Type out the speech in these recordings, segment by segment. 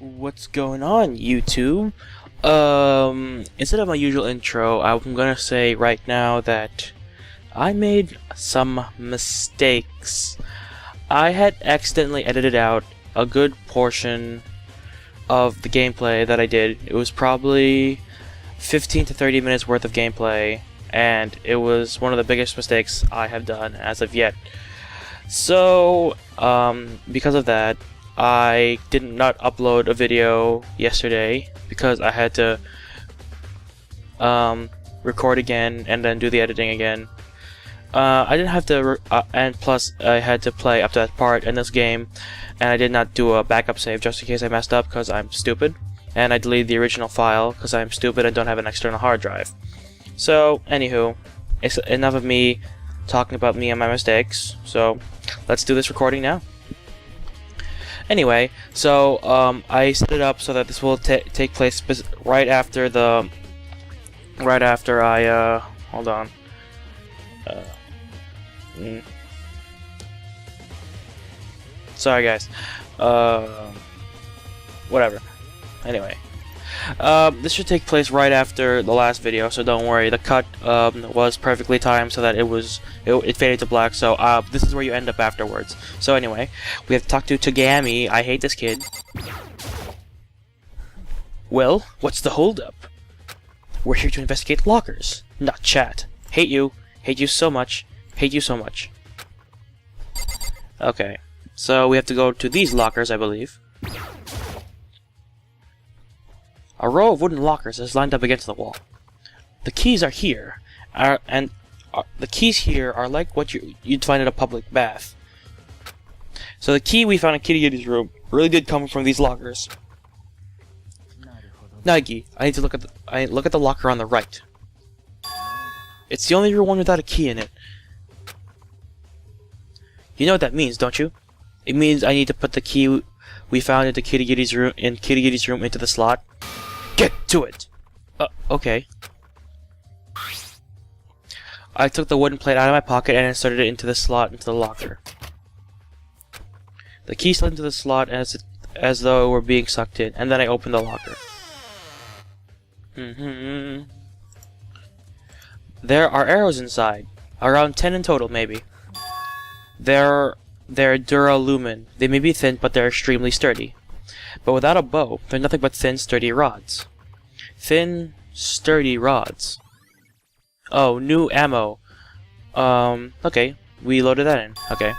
What's going on, YouTube? Instead of my usual intro, I'm gonna say right now that I made some mistakes. I had accidentally edited out a good portion of the gameplay that I did. It was probably 15 to 30 minutes worth of gameplay, and it was one of the biggest mistakes I have done as of yet. So, because of that, I did not upload a video yesterday because I had to record again and then do the editing again. I didn't have to, and plus I had to play up to that part in this game, and I did not do a backup save just in case I messed up because I'm stupid, and I deleted the original file because I'm stupid and don't have an external hard drive. So, anywho, it's enough of me talking about me and my mistakes, so let's do this recording now. Anyway, so I set it up so that this will take place right after I hold on. Sorry guys. Whatever. Anyway. This should take place right after the last video, so don't worry. The cut was perfectly timed so that it faded to black, so this is where you end up afterwards. So anyway, we have to talk to Tagami. I hate this kid. Well, what's the holdup? We're here to investigate lockers, not chat. Hate you. Hate you so much. Hate you so much. Okay, so we have to go to these lockers, I believe. A row of wooden lockers is lined up against the wall. The keys are here, the keys here are like what you'd find in a public bath. So the key we found in Kitty Kitty's room really did come from these lockers. Nagi, I need to look at the locker on the right. It's the only one without a key in it. You know what that means, don't you? It means I need to put the key we found into Kitty Kitty's room into the slot. Get to it! Okay. I took the wooden plate out of my pocket and inserted it into the slot into the locker. The key slid into the slot as though it were being sucked in, and then I opened the locker. There are arrows inside. Around 10 in total, maybe. They're duralumin. They may be thin, but they're extremely sturdy. But without a bow, they're nothing but thin, sturdy rods. Thin, sturdy rods. Oh, new ammo. Okay. We loaded that in. Okay.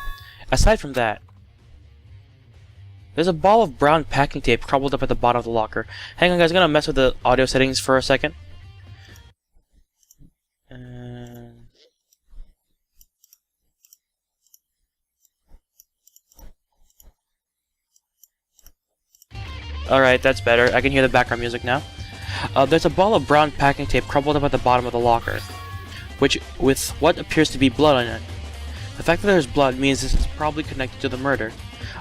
Aside from that, there's a ball of brown packing tape crumpled up at the bottom of the locker. Hang on, guys. I'm gonna mess with the audio settings for a second. Alright, that's better. I can hear the background music now. There's a ball of brown packing tape crumpled up at the bottom of the locker, with what appears to be blood on it. The fact that there's blood means this is probably connected to the murder.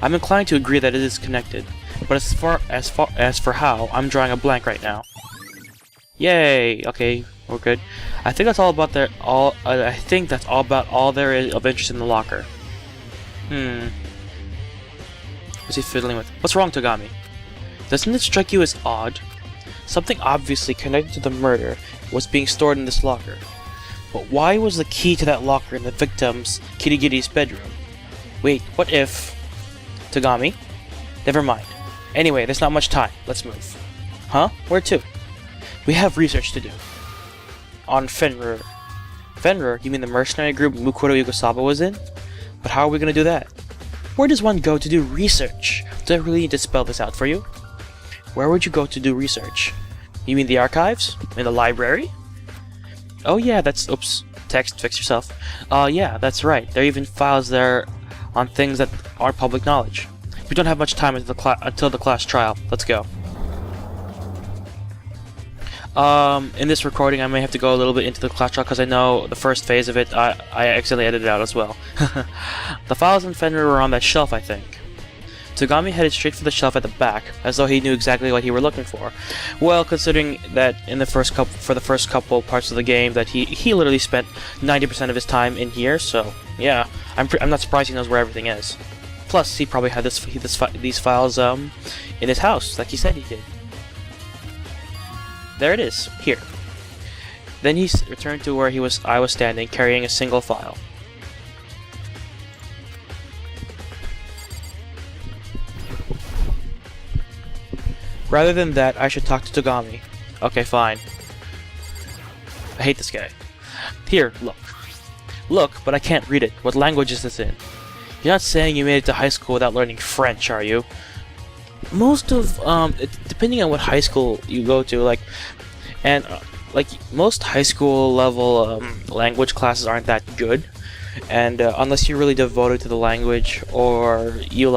I'm inclined to agree that it is connected, but as for how, I'm drawing a blank right now. Yay! Okay, we're good. I think that's all about all there is of interest in the locker. What's he fiddling with? What's wrong, Tagami? Doesn't it strike you as odd? Something obviously connected to the murder was being stored in this locker. But why was the key to that locker in the victim's Kitty Kitty's bedroom? Wait, what if... Tagami? Never mind. Anyway, there's not much time. Let's move. Huh? Where to? We have research to do. On Fenrir. Fenrir? You mean the mercenary group Mukuro Yugosawa was in? But how are we gonna do that? Where does one go to do research? Do I really need to spell this out for you? Where would you go to do research? You mean the archives? In the library? Oh yeah, that's... Oops. Text, fix yourself. Yeah, that's right. There are even files there on things that aren't public knowledge. We don't have much time until the class trial. Let's go. In this recording, I may have to go a little bit into the class trial because I know the first phase of it, I accidentally edited out as well. The files in Fenrir were on that shelf, I think. Tagami headed straight for the shelf at the back, as though he knew exactly what he were looking for. Well, considering that in the first couple parts of the game that he literally spent 90% of his time in here, so yeah, I'm not surprised he knows where everything is. Plus, he probably had these files in his house, like he said he did. There it is, here. Then he returned to where I was standing, carrying a single file. Rather than that, I should talk to Togami. Okay, fine. I hate this guy. Here, look. Look, but I can't read it. What language is this in? You're not saying you made it to high school without learning French, are you? Most of, depending on what high school you go to, like most high school level language classes aren't that good, and unless you're really devoted to the language, or you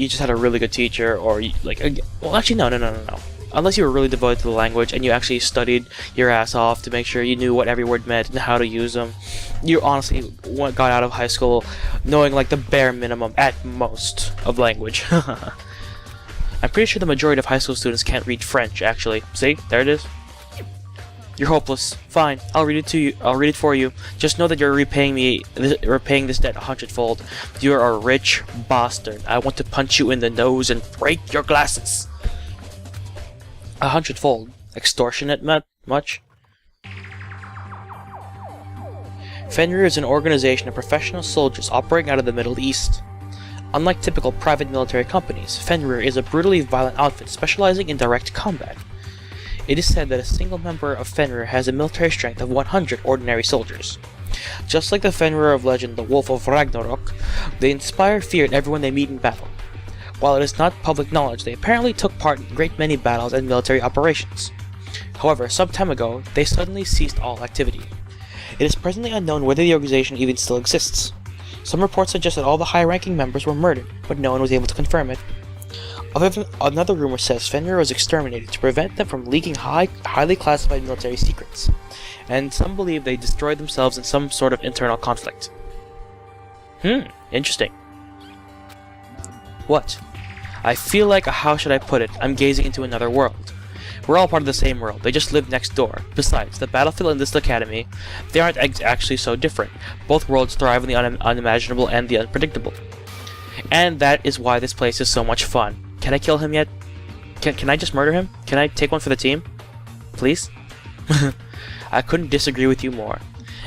just had a really good teacher, or well, actually, no. Unless you were really devoted to the language and you actually studied your ass off to make sure you knew what every word meant and how to use them, you honestly got out of high school knowing like the bare minimum at most of language. I'm pretty sure the majority of high school students can't read French, actually. See? There it is. You're hopeless. Fine, I'll read it to you. I'll read it for you. Just know that you're repaying this debt 100-fold. You're a rich bastard. I want to punch you in the nose and break your glasses. 100-fold. Extortionate much? Fenrir is an organization of professional soldiers operating out of the Middle East. Unlike typical private military companies, Fenrir is a brutally violent outfit specializing in direct combat. It is said that a single member of Fenrir has a military strength of 100 ordinary soldiers. Just like the Fenrir of legend, the Wolf of Ragnarok, they inspire fear in everyone they meet in battle. While it is not public knowledge, they apparently took part in a great many battles and military operations. However, some time ago, they suddenly ceased all activity. It is presently unknown whether the organization even still exists. Some reports suggest that all the high-ranking members were murdered, but no one was able to confirm it. Another rumor says Fenrir was exterminated to prevent them from leaking highly classified military secrets, and some believe they destroyed themselves in some sort of internal conflict. Interesting. What? I feel like, how should I put it, I'm gazing into another world. We're all part of the same world, they just live next door. Besides, the battlefield and this academy, they aren't actually so different. Both worlds thrive in the unimaginable and the unpredictable. And that is why this place is so much fun. Can I kill him yet? Can I just murder him? Can I take one for the team? Please? I couldn't disagree with you more.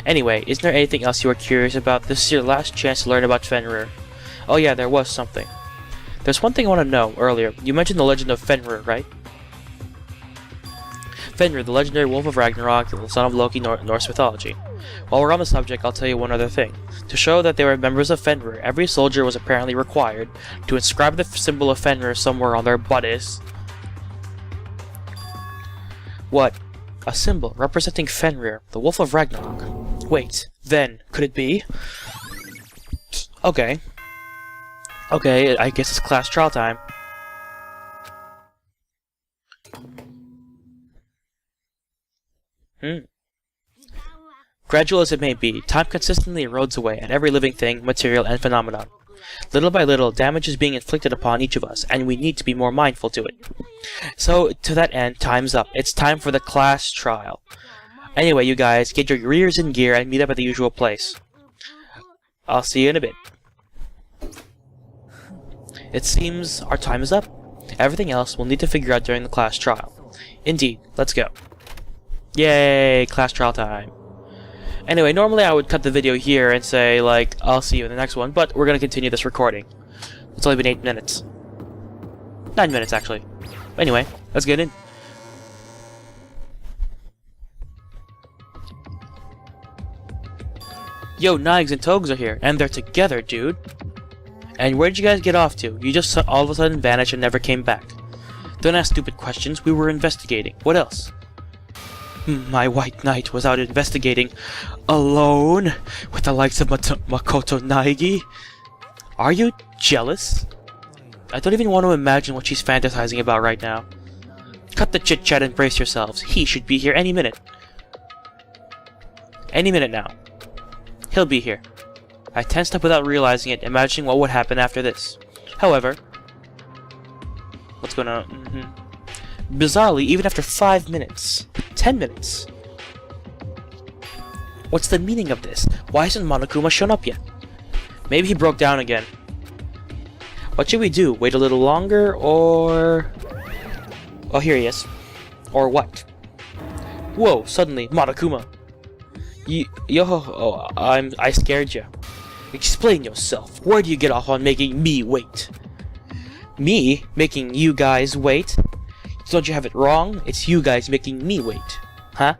Anyway, isn't there anything else you are curious about? This is your last chance to learn about Fenrir. Oh yeah, there was something. There's one thing I want to know earlier. You mentioned the legend of Fenrir, right? Fenrir, the legendary wolf of Ragnarok, the son of Loki, Norse mythology. While we're on the subject, I'll tell you one other thing. To show that they were members of Fenrir, every soldier was apparently required to inscribe the symbol of Fenrir somewhere on their bodies. What? A symbol representing Fenrir, the wolf of Ragnarok. Wait, then, could it be? Okay. Okay, I guess it's class trial time. Gradual as it may be, time consistently erodes away at every living thing, material, and phenomenon. Little by little, damage is being inflicted upon each of us, and we need to be more mindful to it. So, to that end, time's up. It's time for the class trial. Anyway, you guys, get your rears in gear and meet up at the usual place. I'll see you in a bit. It seems our time is up. Everything else we'll need to figure out during the class trial. Indeed, let's go. Yay, class trial time. Anyway, normally I would cut the video here and say, like, I'll see you in the next one, but we're gonna continue this recording. It's only been 8 minutes. 9 minutes, actually. Anyway, let's get in. Yo, Nigs and Togs are here, and they're together, dude. And where did you guys get off to? You just all of a sudden vanished and never came back. Don't ask stupid questions, we were investigating. What else? My white knight was out investigating alone with the likes of Makoto Naegi. Are you jealous? I don't even want to imagine what she's fantasizing about right now. Cut the chit-chat and brace yourselves. He should be here any minute. Any minute now. He'll be here. I tensed up without realizing it, imagining what would happen after this. However... What's going on? Bizarrely, even after 5 minutes... 10 minutes... What's the meaning of this? Why hasn't Monokuma shown up yet? Maybe he broke down again. What should we do? Wait a little longer, or... Oh, here he is. Or what? Whoa, suddenly, Monokuma. I scared you. Explain yourself. Where do you get off on making me wait? Me? Making you guys wait? Don't you have it wrong? It's you guys making me wait. Huh?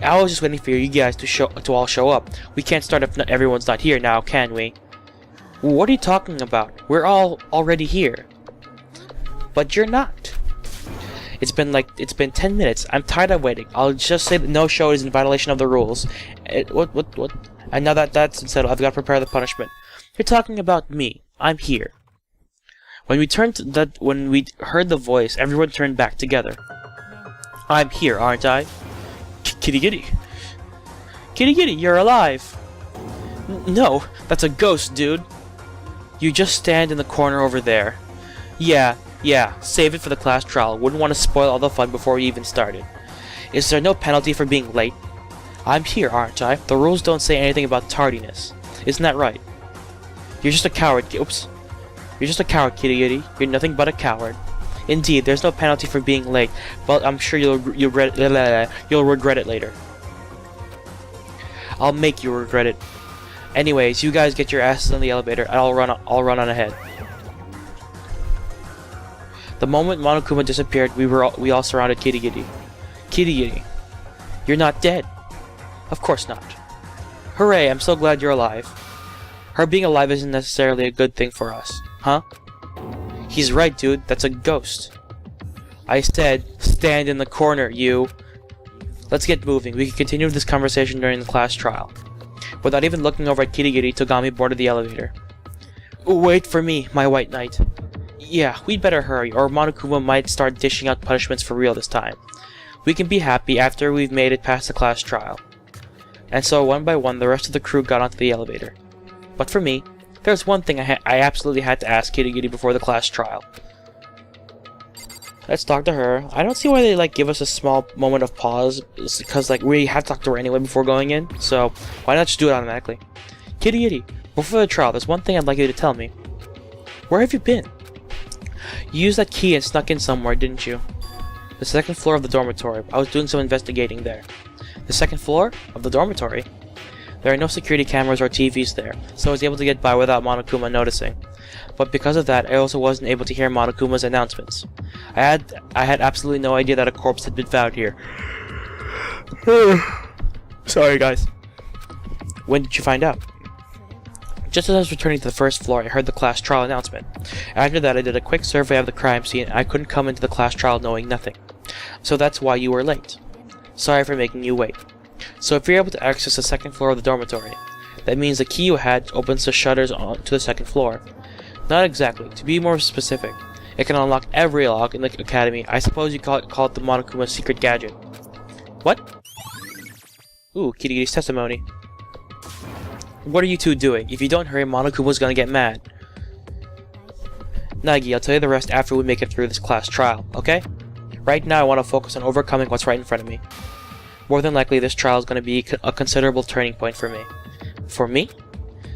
I was just waiting for you guys to all show up. We can't start if everyone's not here now, can we? What are you talking about? We're all already here. But you're not. It's been 10 minutes. I'm tired of waiting. I'll just say that no show is in violation of the rules. What? And now that that's settled, I've got to prepare the punishment. You're talking about me. I'm here. When we heard the voice, everyone turned back together. I'm here, aren't I? Kitty Kitty. Kitty Kitty, you're alive. No, that's a ghost, dude. You just stand in the corner over there. Yeah, save it for the class trial. Wouldn't want to spoil all the fun before we even started. Is there no penalty for being late? I'm here, aren't I? The rules don't say anything about tardiness. Isn't that right? You're just a coward. Oops. You're just a coward, Kitty Kitty. You're nothing but a coward. Indeed, there's no penalty for being late, but I'm sure you'll regret it later. I'll make you regret it. Anyways, you guys get your asses in the elevator, and I'll run on ahead. The moment Monokuma disappeared, we all surrounded Kitty Kitty. Kitty Kitty, you're not dead. Of course not. Hooray! I'm so glad you're alive. Her being alive isn't necessarily a good thing for us, huh? He's right, dude. That's a ghost. I said, stand in the corner, you. Let's get moving. We can continue this conversation during the class trial. Without even looking over at Kitty Kitty, Togami boarded the elevator. Wait for me, my white knight. Yeah, we'd better hurry, or Monokuma might start dishing out punishments for real this time. We can be happy after we've made it past the class trial. And so, one by one, the rest of the crew got onto the elevator. But for me, there's one thing I absolutely had to ask Kitty Kitty before the class trial. Let's talk to her. I don't see why they give us a small moment of pause, because we have to talk to her anyway before going in, so why not just do it automatically? Kitty Kitty, before the trial, there's one thing I'd like you to tell me. Where have you been? You used that key and snuck in somewhere, didn't you? The second floor of the dormitory. I was doing some investigating there. The second floor of the dormitory? There are no security cameras or TVs there, so I was able to get by without Monokuma noticing. But because of that, I also wasn't able to hear Monokuma's announcements. I had absolutely no idea that a corpse had been found here. Sorry, guys. When did you find out? Just as I was returning to the first floor, I heard the class trial announcement. After that, I did a quick survey of the crime scene, and I couldn't come into the class trial knowing nothing. So that's why you were late. Sorry for making you wait. So if you're able to access the second floor of the dormitory, that means the key you had opens the shutters onto the second floor. Not exactly. To be more specific, it can unlock every lock in the academy. I suppose you call it the Monokuma secret gadget. What? Ooh, Kitty Kitty's testimony. What are you two doing? If you don't hurry, Monokuma's gonna get mad. Nagi, I'll tell you the rest after we make it through this class trial, okay? Right now I want to focus on overcoming what's right in front of me. More than likely this trial is going to be a considerable turning point for me. For me?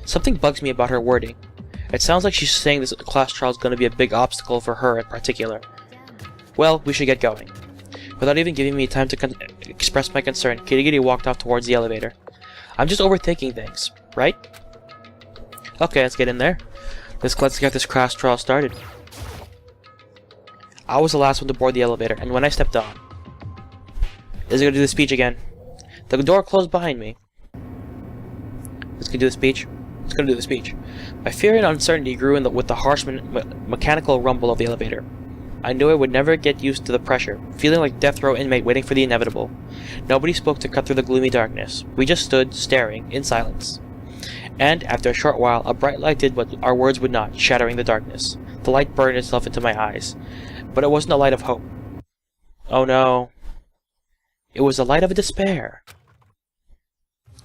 Something bugs me about her wording. It sounds like she's saying this class trial is going to be a big obstacle for her in particular. Well, we should get going. Without even giving me time to express my concern, Kitty Kitty walked off towards the elevator. I'm just overthinking things, right? Okay, let's get in there. Let's get this class trial started. I was the last one to board the elevator, and when I stepped on... Is it going to do the speech again? The door closed behind me. It's going to do the speech. It's going to do the speech. My fear and uncertainty grew with the harsh mechanical rumble of the elevator. I knew I would never get used to the pressure, feeling like a death row inmate waiting for the inevitable. Nobody spoke to cut through the gloomy darkness. We just stood, staring, in silence. And, after a short while, a bright light did what our words would not, shattering the darkness. The light burned itself into my eyes. But it wasn't a light of hope. Oh no. It was the light of despair.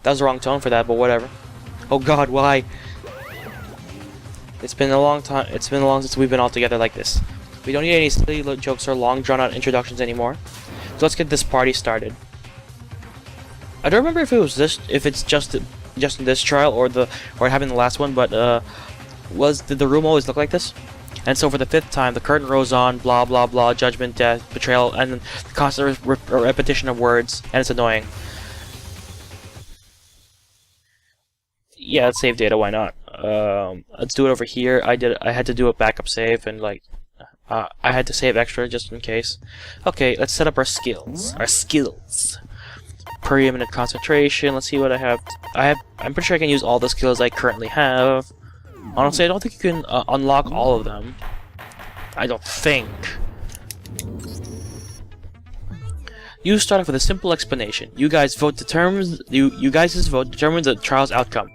That was the wrong tone for that, but whatever. Oh god, why? It's been a long time. It's been long since we've been all together like this. We don't need any silly jokes or long drawn-out introductions anymore. So let's get this party started. I don't remember if it's just just in this trial or having the last one, but did the room always look like this? And so for the 5th time, the curtain rose on, blah blah blah, judgment, death, betrayal, and then the constant repetition of words, and it's annoying. Yeah, let's save data, why not? Let's do it over here. I had to do a backup save, and like, I had to save extra just in case. Okay, let's set up our skills. Preeminent concentration, let's see what I have. I'm pretty sure I can use all the skills I currently have. Honestly, I don't think you can unlock all of them. I don't think. You start off with a simple explanation. You guys' vote determines the trial's outcome.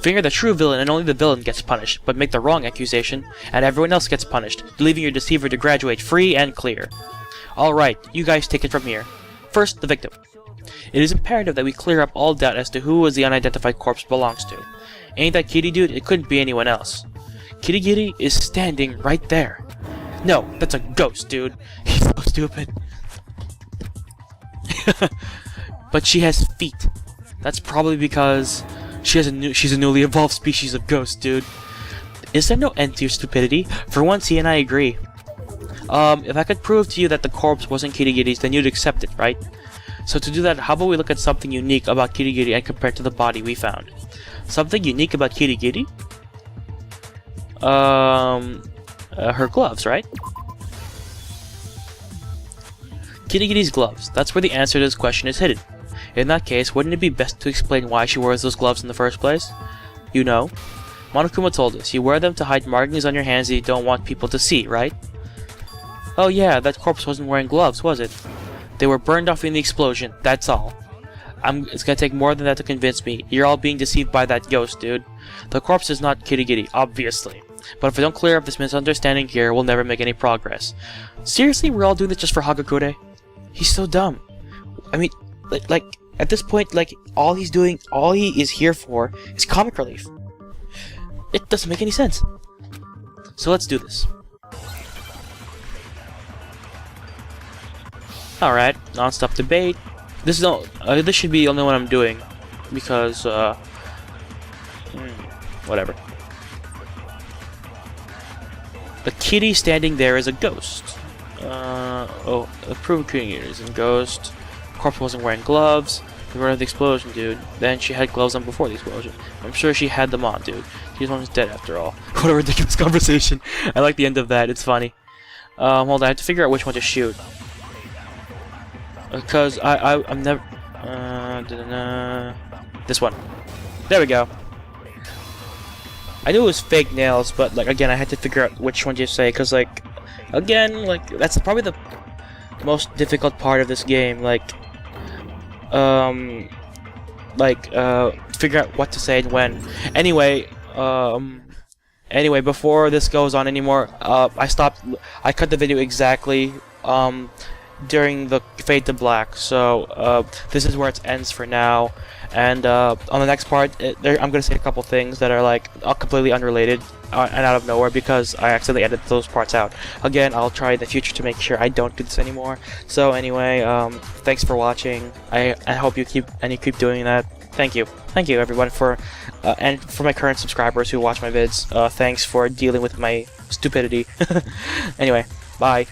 Finger the true villain and only the villain gets punished, but make the wrong accusation and everyone else gets punished, leaving your deceiver to graduate free and clear. Alright, you guys take it from here. First, the victim. It is imperative that we clear up all doubt as to who the unidentified corpse belongs to. Ain't that Kitty dude? It couldn't be anyone else. Kitty Kitty is standing right there. No, that's a ghost, dude. He's so stupid. But she has feet. That's probably because she's a newly evolved species of ghost, dude. Is there no end to your stupidity? For once, he and I agree. If I could prove to you that the corpse wasn't Kitty Kitty's, then you'd accept it, right? So to do that, how about we look at something unique about Kitty Kitty and compare it to the body we found? Something unique about Kitty Kitty? Her gloves, right? Kitty Kitty's gloves. That's where the answer to this question is hidden. In that case, wouldn't it be best to explain why she wears those gloves in the first place? You know. Monokuma told us, you wear them to hide markings on your hands that you don't want people to see, right? Oh yeah, that corpse wasn't wearing gloves, was it? They were burned off in the explosion, that's all. It's gonna take more than that to convince me. You're all being deceived by that ghost, dude. The corpse is not Kitty Kitty, obviously. But if we don't clear up this misunderstanding here, we'll never make any progress. Seriously, we're all doing this just for Hagakure? He's so dumb. I mean, like, at this point, like, all he is here for is comic relief. It doesn't make any sense. So let's do this. Alright, non-stop debate. This should be the only one I'm doing, because, whatever. The kitty standing there is a ghost. Approved creator is a ghost. Corpse wasn't wearing gloves. The run of the explosion, dude. Then she had gloves on before the explosion. I'm sure she had them on, dude. She's one who's dead after all. What a ridiculous conversation. I like the end of that. It's funny. Hold on. I have to figure out which one to shoot. Because I'm never... this one. There we go. I knew it was fake nails, but, like, again, I had to figure out which one to say, because, like, again, like, that's probably the most difficult part of this game, figure out what to say and when. Anyway, before this goes on anymore, I cut the video exactly, during the fade to black, so this is where it ends for now, and on the next part I'm gonna say a couple things that are like completely unrelated and out of nowhere because I accidentally edited those parts out. Again, I'll try in the future to make sure I don't do this anymore. So anyway, thanks for watching. I hope you keep doing that. Thank you everyone and for my current subscribers who watch my vids. Thanks for dealing with my stupidity. Anyway, bye.